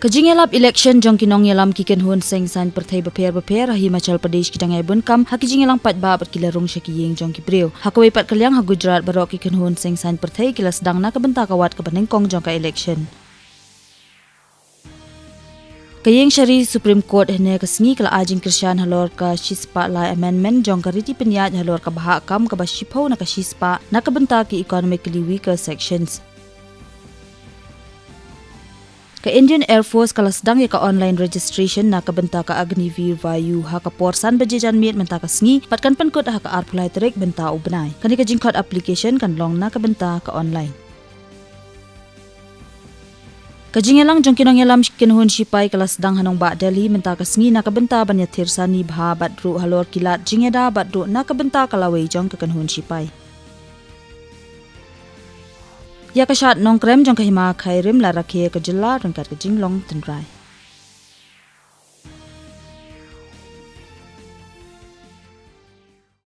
Kajingelap election jong kinong yelam kiken hun seng san perthai beper Himachal Pradesh kidangai bunkam hakijingelang pat ba bat kilarung syakiyeng jong kibreu hakawai pat kalyang ha Gujarat barok kiken hun seng san perthai kilas dang na kabenta kawat kabanengkong jong ka election. Kayeng syari Supreme Court hene kasngi kala ajing Krisyan halor ka shispa lai amendment jong kariti penyat halor ka bahakam ka basipau na ka shispa na kabenta ki economically weaker sections. Ka Indian Air Force kalasdang ya ka online registration na kabenta ka Agniveer Vayu ha ka porsan bajejan miet menta ka sngi patkan pankot ha ka arpulai terik benta ubnai kani ka jingkot application kan long na kabenta ka online. Kajingelang jong kinong yelam kinhun sipai kalasdang hanong ba Delhi menta ka sngi na kabenta banya thirsani bha badru halor kilat jingeda badru na kabenta kalawei jong ka kanhun sipai. Ya kasyat nong krem jong kahima khairim la rakhe ka jilla rangkat ka jinglong tendrai.